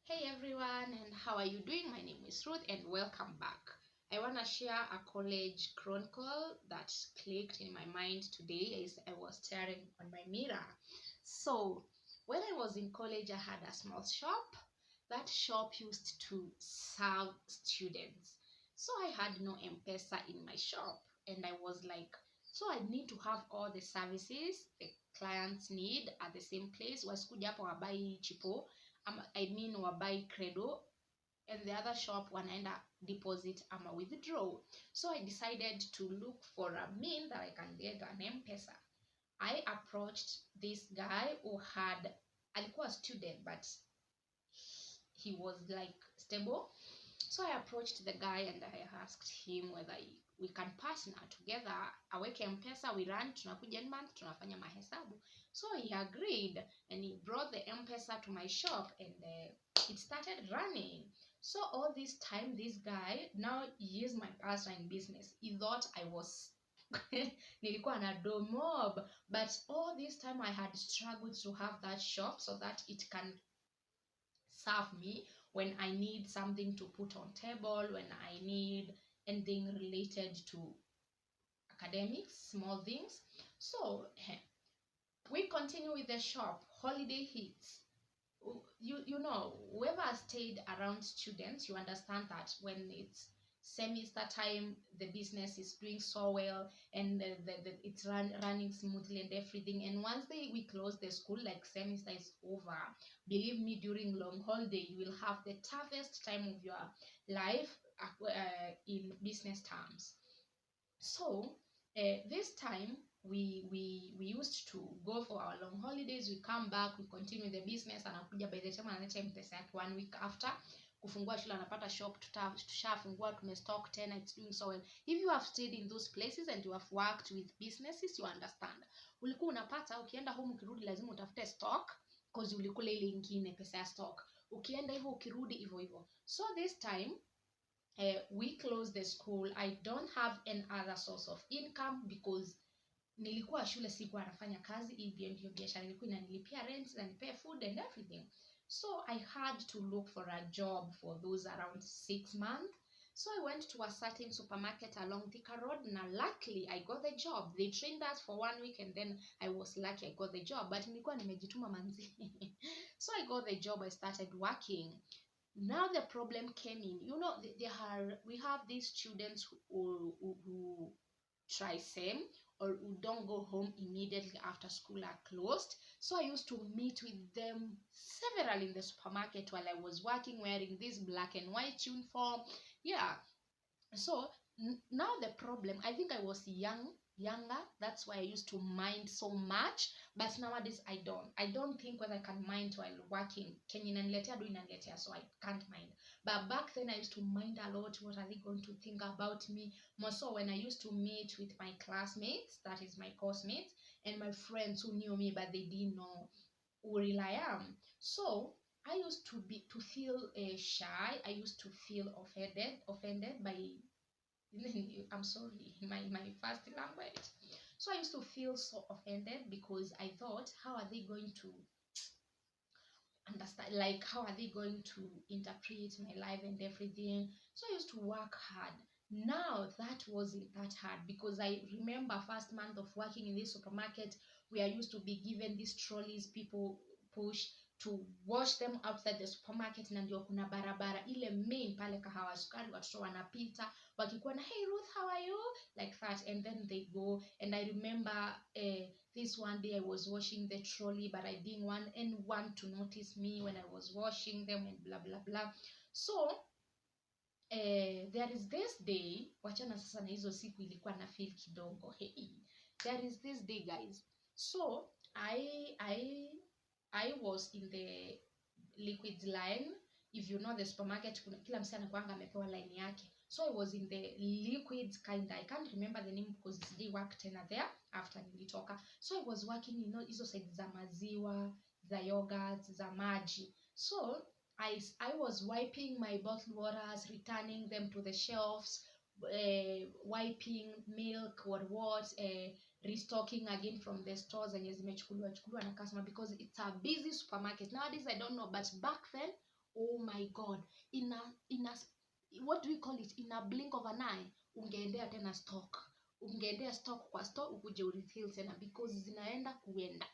Hey everyone, and how are you doing? My name is Ruth, and welcome back. I want to share a college chronicle that clicked in my mind today as I was staring on my mirror. So, when I was in college, I had a small shop. That shop used to serve students. So, I had no M-Pesa in my shop, and I was like, so I need to have all the services the clients need at the same place. Wasikuja hapo wabai chipo wabai credo, and the other shop wanaenda deposit ama withdraw. So I decided to look for a mean that I can get an M-Pesa. I approached this guy who had alikuwa student but he was like stable. So I approached the guy and I asked him whether we can partner together, aweke M-Pesa, we run, tunakuja in month, tunafanya mahesabu. So he agreed and he brought the M-Pesa to my shop and it started running. So all this time, this guy, now he is my partner in business. He thought I was nilikuwa na do mob, but all this time I had struggled to have that shop so that it can serve me when I need something to put on table, when I need anything related to academics, small things. So we continue with the shop. Holiday hits. You know, whoever has stayed around students, you understand that when it's semester time, the business is doing so well and it's running smoothly and everything. And once we close the school, like semester is over, believe me, during long holiday you will have the toughest time of your life in business terms. So this time we used to go for our long holidays, we come back, we continue the business, anakuja by the time analeta M-Pesa yake 1 week after kufungua shule, anapata shop tushafungua, tumestock tena, it's doing so well. If you have stayed in those places and you have worked with businesses, you understand. Ulikuwa unapata ukienda home ukirudi lazima utafute stock because ulikula ile ingine pesa ya stock, ukienda hivyo ukirudi hivyo hivyo. So this time we closed the school. I don't have any other source of income because nilikuwa shule, sikuwa nafanya kazi. Hivyo ndio biashara ilikuwa inanilipia rent na nipea food and everything. So I had to look for a job for those around 6 months. So I went to a certain supermarket along Thika Road. Now luckily I got the job. They trained us for 1 week and then I was lucky I got the job. But nilikuwa nimejituma manzi. So I got the job, I started working. Now the problem came in. You know, we have these students who try same or who don't go home immediately after school are closed. So I used to meet with them several in the supermarket while I was working, wearing this black and white uniform. Yeah. So now the problem, I think I was younger, that's why I used to mind so much, but nowadays I don't think whether I can mind while working. Kenye inaniletea do inaniletea, so I can't mind. But back then I used to mind a lot. What are they going to think about me? More so when I used to meet with my classmates, that is my course mates, and my friends who knew me but they didn't know who really I am. So I used to feel shy. I used to feel offended by I'm sorry, my first language. So I used to feel so offended because I thought, how are they going to understand, like how are they going to interpret my life and everything? So I used to work hard. Now that wasn't that hard because I remember first month of working in this supermarket, we are used to be given these trolleys people push to wash them outside the supermarket, na ndio kuna barabara ile main pale Kahawa Sukari, watoto wanapita wakikuwa na hey Ruth, how are you, like that, and then they go. And I remember this one day I was washing the trolley but I didn't want anyone to notice me when I was washing them and blah blah blah. So there is this day, wachana sasa na hizo siku ilikuwa na feel kidogo. Hey, there is this day guys. So I was in the liquids line. If you know the supermarket, kuna kila msana anakuanga amepewa line yake. So I was in the liquids kind. I can't remember the name because they worked tena there after nilitoka. So I was working, you know, hizo side za maziwa, za yogurt, za maji. So I was wiping my bottled waters, returning them to the shelves, wiping milk or what, restocking again from the stores zenye zimechukuliwa na customer because it's a busy supermarket. Nowadays I don't know, but back then Oh my God, in a what do we call it, in a blink of an eye ungeendea tena stock, ungeendea stock kwa store ukuje urefill tena because zinaenda kuenda.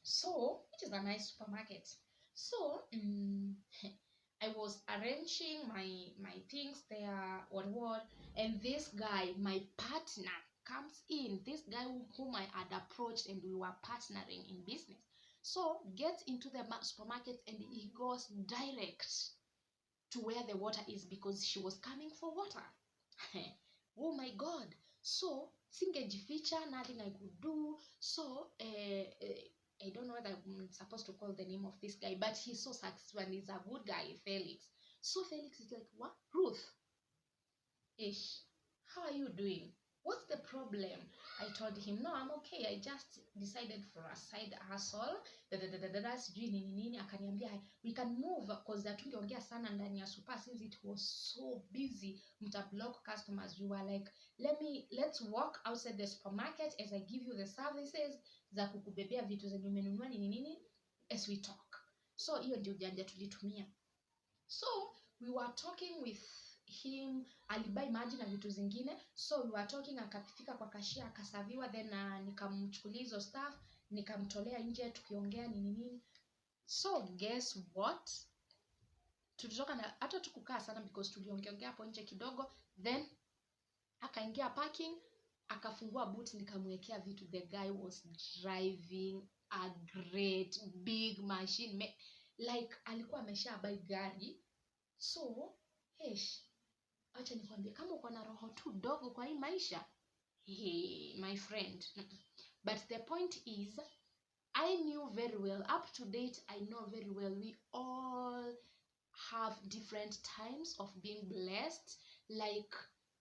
So it is a nice supermarket. So I was arranging my things there, what, and this guy, my partner, comes in. This guy whom I had approached and we were partnering in business. So gets into the supermarket and he goes direct to where the water is because she was coming for water. Oh my God. So singejificha, nothing I could do. So I don't know whether I'm supposed to call the name of this guy, but he's so successful and he's a good guy, Felix. So Felix is like, what? Ruth, ish, how are you doing? What's the problem? I told him, no, I'm okay. I just decided for a side hustle. Sijui nini nini. Akaniambia, we can move because hatungeongea sana ndani ya super since it was so busy. Mtablock customers. We were like, let's walk outside the supermarket as I give you the services za kukubebea vitu zenye umenunua nini nini as we talk. So hiyo ndio ujanja tulitumia. So we were talking with him, alibai maji na vitu zingine. So we were talking, akafika kwa kashia akasaviwa, then nikamchukulia hizo staff, nikamtolea nje tukiongea nini nini. So guess what, tulitoka na hata tukukaa sana because tuliongea hapo nje kidogo. Then akaingia parking, akafungua boot, nikamwekea vitu. The guy was driving a great big machine, like alikuwa ameshabai gari. So acha nikwambie, kama uko na roho tu dogo kwa hii maisha, hey my friend. But the point is, I knew very well, up to date I know very well, we all have different times of being blessed. Like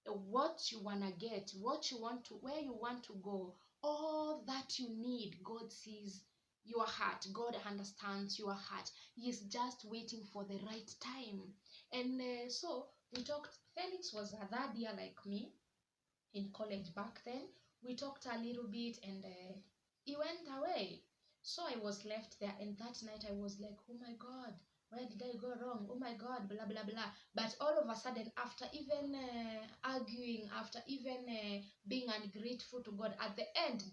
what you wanna get, what you want to, where you want to go, all that you need, God sees your heart. God understands your heart. He is just waiting for the right time. And so we talked. Felix was a third year like me in college back then. We talked a little bit and he went away. So I was left there, and that night I was like, oh my God, where did I go wrong? Oh my God, blah blah blah. But all of a sudden, after even arguing, after even being ungrateful to God, at the end,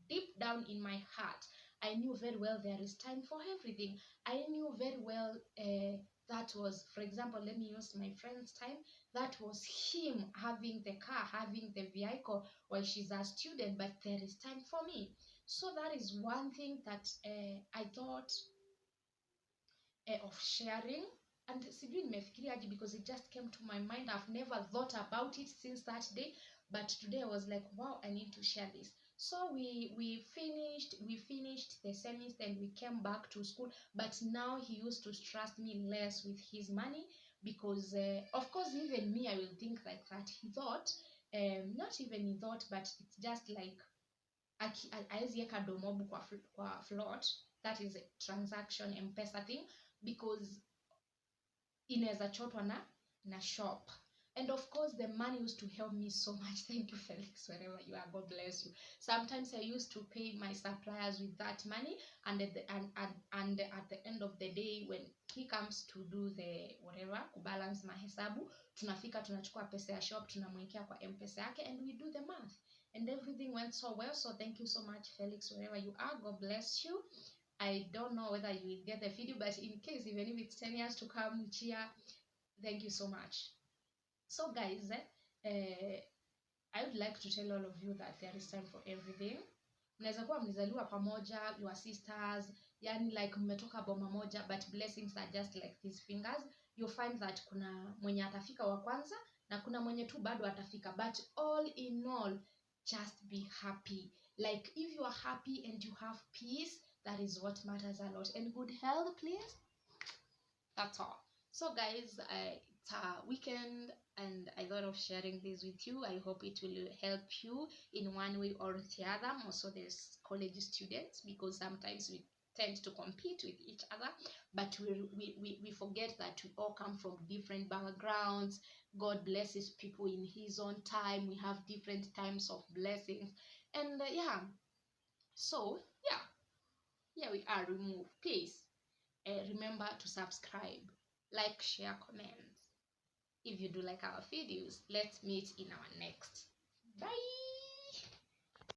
deep down in my heart, I knew very well there is time for everything. I knew very well that was, for example, let me use my friend's time. That was him having the car, having the vehicle while she's a student, but there is time for me. So that is one thing that I thought of sharing. And sijui nimefikiria aje because it just came to my mind. I've never thought about it since that day, but today I was like, wow, I need to share this. So we finished the semester and we came back to school, but now he used to trust me less with his money because of course even me I will think like that. He thought not even he thought, but it's just like aezi eka domobu kwa float, that is a transaction M-Pesa thing, because inaweza chotwa na shop. And of course the money used to help me so much. Thank you, Felix, wherever you are, God bless you. Sometimes I used to pay my suppliers with that money, and at the end of the day when he comes to do the whatever, kubalance mahesabu, tunafika tunachukua pesa ya shop tunamwekea kwa M-Pesa yake and we do the math. And everything went so well. So thank you so much, Felix, wherever you are, God bless you. I don't know whether you will get the video, but in case, even if it's 10 years to come, cheer, thank you so much. So guys, I would like to tell all of you that there is time for everything. Mnaweza kuwa mlizaliwa pamoja, your sisters, yani like mmetoka boma moja, but blessings are just like these fingers. You'll find that kuna mwenye atafika wa kwanza na kuna mwenye tu bado atafika, but all in all, just be happy. Like if you are happy and you have peace, that is what matters a lot. And good health, please. That's all. So guys, it's a weekend and I thought of sharing this with you. I hope it will help you in one way or the other. Also there's college students, because sometimes we tend to compete with each other, but we forget that we all come from different backgrounds. God blesses people in his own time. We have different times of blessings, and yeah, so yeah, we are. Remove peace. remember to subscribe, like, share, comment. If you do like our videos, let's meet in our next